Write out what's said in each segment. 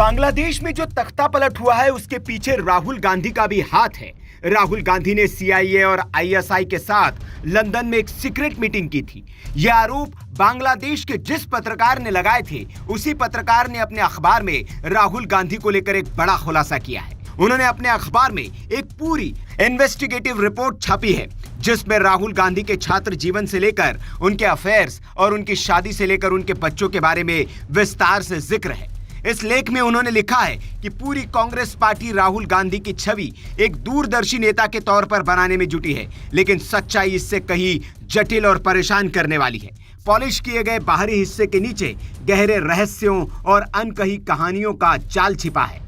बांग्लादेश में जो तख्ता पलट हुआ है उसके पीछे राहुल गांधी का भी हाथ है। राहुल गांधी ने सीआईए और आईएसआई के साथ लंदन में एक सीक्रेट मीटिंग की थी। यह आरोप बांग्लादेश के जिस पत्रकार ने लगाए थे, उसी पत्रकार ने अपने अखबार में राहुल गांधी को लेकर एक बड़ा खुलासा किया है। उन्होंने अपने अखबार में एक पूरी इन्वेस्टिगेटिव रिपोर्ट छापी है, जिसमें राहुल गांधी के छात्र जीवन से लेकर उनके अफेयर्स और उनकी शादी से लेकर उनके बच्चों के बारे में विस्तार से जिक्र है। इस लेख में उन्होंने लिखा है कि पूरी कांग्रेस पार्टी राहुल गांधी की छवि एक दूरदर्शी नेता के तौर पर बनाने में जुटी है, लेकिन सच्चाई इससे कहीं जटिल और परेशान करने वाली है। पॉलिश किए गए बाहरी हिस्से के नीचे गहरे रहस्यों और अनकही कहानियों का जाल छिपा है,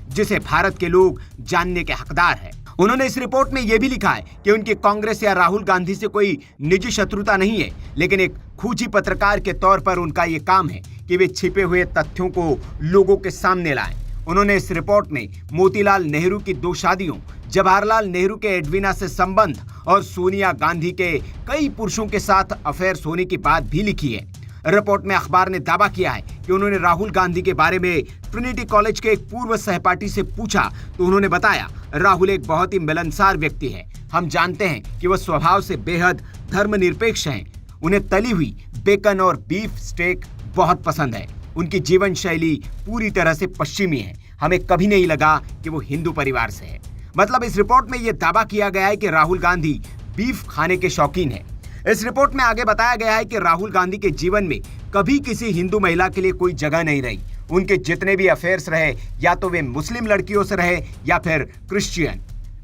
जिसे भारत के लोग जानने के हकदार हैं। उन्होंने इस रिपोर्ट में यह भी लिखा है कि उनकी कांग्रेस या राहुल गांधी से कोई निजी शत्रुता नहीं है, लेकिन एक खूंटी पत्रकार के तौर पर उनका यह काम है कि वे छिपे हुए तथ्यों को लोगों के सामने लाएं। उन्होंने इस रिपोर्ट में मोतीलाल नेहरू की 2 शादियों, जवाहरलाल नेहरू के एडवीना से संबंध और सोनिया गांधी के कई पुरुषों के साथ अफेयर्स होने की बात भी लिखी है। रिपोर्ट में अखबार ने दावा किया है कि उन्होंने राहुल गांधी के बारे में ट्रिनिटी कॉलेज के एक पूर्व सहपाठी से पूछा तो उन्होंने बताया, राहुल एक बहुत ही मिलनसार व्यक्ति है। हम जानते हैं कि वह स्वभाव से बेहद धर्मनिरपेक्ष हैं। उन्हें तली हुई बेकन और बीफ स्टेक बहुत पसंद है। उनकी जीवन शैली पूरी तरह से पश्चिमी है। हमें कभी नहीं लगा कि वो हिंदू परिवार से है। मतलब इस रिपोर्ट में यह दावा किया गया है कि राहुल गांधी बीफ खाने के शौकीन है। इस रिपोर्ट में आगे बताया गया है कि राहुल गांधी के जीवन में कभी किसी हिंदू महिला के लिए कोई जगह नहीं रही। उनके जितने भी अफेयर्स रहे, या तो वे मुस्लिम लड़कियों से रहे या फिर क्रिश्चियन।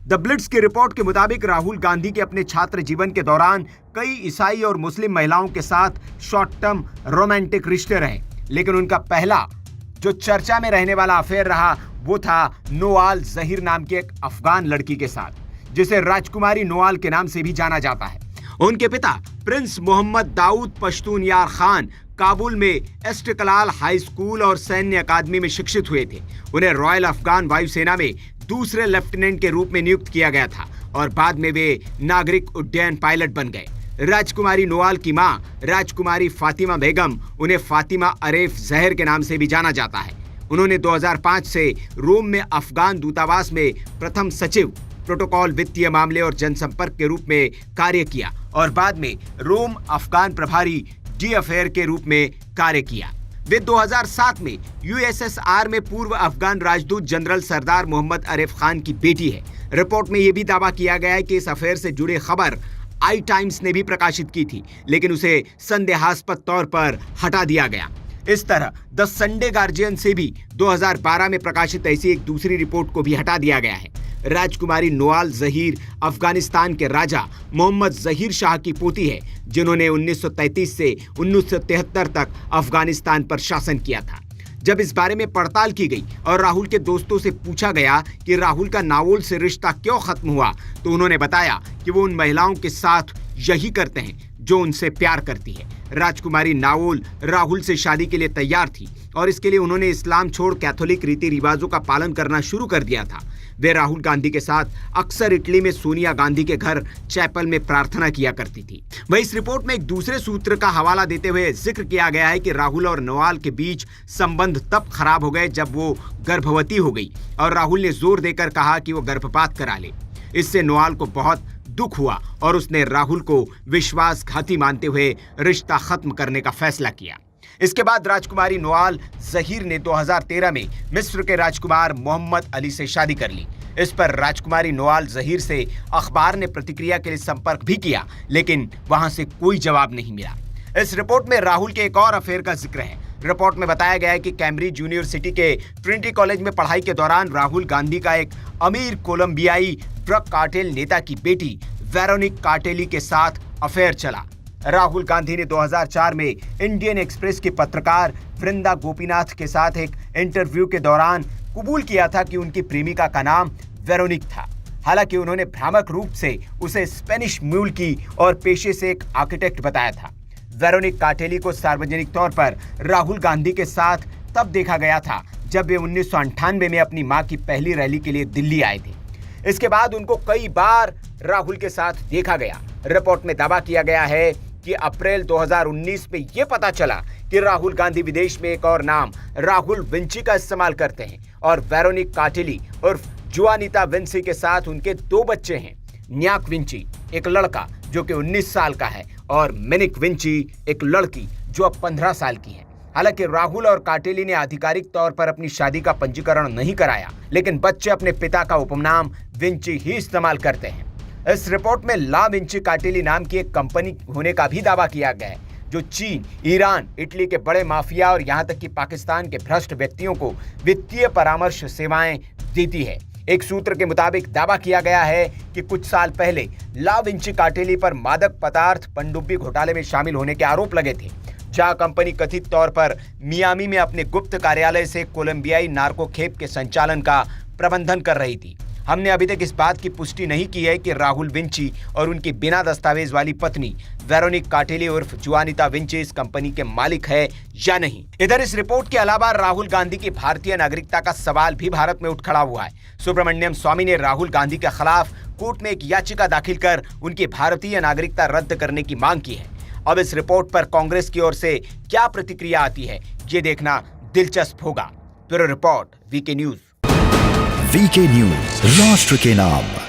द ब्लिट्स की रिपोर्ट के मुताबिक राहुल गांधी के अपने छात्र जीवन के दौरान कई ईसाई और मुस्लिम महिलाओं के साथ शॉर्ट टर्म रोमांटिक रिश्ते रहे, लेकिन उनका पहला जो चर्चा में रहने वाला अफेयर रहा वो था नोआल जहीर नाम की एक अफगान लड़की के साथ, जिसे राजकुमारी नोआल के नाम से भी जाना जाता है। उनके पिता प्रिंस मोहम्मद दाऊद पश्तून यार खान काबुल में एस्टकलाल हाई स्कूल और सैन्य अकादमी में शिक्षित हुए थे। उन्हें रॉयल अफगान वायुसेना में दूसरे लेफ्टिनेंट के रूप में नियुक्त किया गया था और बाद में वे नागरिक उड्डयन पायलट बन गए। राजकुमारी नोआल की मां राजकुमारी फातिमा बेगम, उन्हें फातिमा अरेफ जहर के नाम से भी जाना जाता है। उन्होंने 2005 से रोम में अफगान दूतावास में प्रथम सचिव, प्रोटोकॉल, वित्तीय मामले और जनसंपर्क के रूप में कार्य किया और बाद में रोम अफगान प्रभारी डी अफेयर के रूप में कार्य किया। वे 2007 में यूएसएसआर में पूर्व अफगान राजदूत जनरल सरदार मोहम्मद अरेफ खान की बेटी है। रिपोर्ट में यह भी दावा किया गया है कि इस अफेयर से जुड़े खबर आई टाइम्स ने भी प्रकाशित की थी, लेकिन उसे संदेहास्पद तौर पर हटा दिया गया। इस तरह द संडे गार्जियन से भी 2012 में प्रकाशित ऐसी एक दूसरी रिपोर्ट को भी हटा दिया गया है। राजकुमारी नोआल जहीर अफगानिस्तान के राजा मोहम्मद जहीर शाह की पोती है, जिन्होंने 1933 से 1973 तक अफगानिस्तान पर शासन किया था। जब इस बारे में पड़ताल की गई और राहुल के दोस्तों से पूछा गया कि राहुल का नावल से रिश्ता क्यों खत्म हुआ, तो उन्होंने बताया कि वो उन महिलाओं के साथ यही करते हैं जो उनसे प्यार करती है। राजकुमारी नावल राहुल से शादी के लिए तैयार थी और इसके लिए उन्होंने इस्लाम छोड़ कैथोलिक रीति रिवाजों का पालन करना शुरू कर दिया था। वे राहुल गांधी के साथ अक्सर इटली में सोनिया गांधी के घर चैपल में प्रार्थना किया करती थी। वहीं इस रिपोर्ट में एक दूसरे सूत्र का हवाला देते हुए जिक्र किया गया है कि राहुल और नोआल के बीच संबंध तब खराब हो गए जब वो गर्भवती हो गई और राहुल ने जोर देकर कहा कि वो गर्भपात करा ले। इससे नोआल को बहुत दुख हुआ और उसने राहुल को विश्वासघाती मानते हुए रिश्ता खत्म करने का फैसला किया। इसके बाद राजकुमारी नोआल जहीर ने 2013 में मिस्र के राजकुमार मोहम्मद अली से शादी कर ली। इस पर राजकुमारी नोआल जहीर से अखबार ने प्रतिक्रिया के लिए संपर्क भी किया, लेकिन वहां से कोई जवाब नहीं मिला। इस रिपोर्ट में राहुल के एक और अफेयर का जिक्र है। रिपोर्ट में बताया गया है कि कैम्ब्रिज यूनिवर्सिटी के ट्रिनिटी कॉलेज में पढ़ाई के दौरान राहुल गांधी का एक अमीर कोलंबियाई ड्रग कार्टेल नेता की बेटी वेरोनिक कार्टेली के साथ अफेयर चला। राहुल गांधी ने 2004 में इंडियन एक्सप्रेस की पत्रकार वृंदा गोपीनाथ के साथ एक इंटरव्यू के दौरान कबूल किया था कि उनकी प्रेमिका का नाम वेरोनिक था। हालांकि उन्होंने भ्रामक रूप से उसे स्पेनिश मूल की और पेशे से एक आर्किटेक्ट बताया था। वेरोनिक कार्टेली को सार्वजनिक तौर पर राहुल गांधी के साथ तब देखा गया था जब वे 1998 में अपनी मां की पहली रैली के लिए दिल्ली आए थे। इसके बाद उनको कई बार राहुल के साथ देखा गया। रिपोर्ट में दावा किया गया है कि अप्रैल 2019 में यह पता चला कि राहुल गांधी विदेश में एक और नाम राहुल विंची का इस्तेमाल करते हैं और वेरोनिक काटिली उर्फ जुआनिता विंसी के साथ उनके 2 बच्चे हैं। न्याक विंची एक लड़का जो कि 19 साल का है और मिनिक विंची एक लड़की जो अब 15 साल की है। हालांकि राहुल और काटिली ने आधिकारिक तौर पर अपनी शादी का पंजीकरण नहीं कराया, लेकिन बच्चे अपने पिता का उपनाम विंची ही इस्तेमाल करते हैं। इस रिपोर्ट में ला विंची काटिली नाम की एक कंपनी होने का भी दावा किया गया है जो चीन, ईरान, इटली के बड़े माफिया और यहां तक कि पाकिस्तान के भ्रष्ट व्यक्तियों को वित्तीय परामर्श सेवाएं देती है। एक सूत्र के मुताबिक दावा किया गया है कि कुछ साल पहले ला विंची काटिली पर मादक पदार्थ पनडुब्बी घोटाले में शामिल होने के आरोप लगे थे, जहां कंपनी कथित तौर पर मियामी में अपने गुप्त कार्यालय से कोलंबियाई नार्को खेप के संचालन का प्रबंधन कर रही थी। हमने अभी तक इस बात की पुष्टि नहीं की है कि राहुल विंची और उनकी बिना दस्तावेज वाली पत्नी वेरोनिक काटिली उर्फ जुआनिता विंची इस कंपनी के मालिक है या नहीं। इधर इस रिपोर्ट के अलावा राहुल गांधी की भारतीय नागरिकता का सवाल भी भारत में उठ खड़ा हुआ है। सुब्रमण्यम स्वामी ने राहुल गांधी के खिलाफ कोर्ट में एक याचिका दाखिल कर उनकी भारतीय नागरिकता रद्द करने की मांग की है। अब इस रिपोर्ट पर कांग्रेस की ओर से क्या प्रतिक्रिया आती है, ये देखना दिलचस्प होगा। Bureau report, VK news. VK news, राष्ट्र के नाम।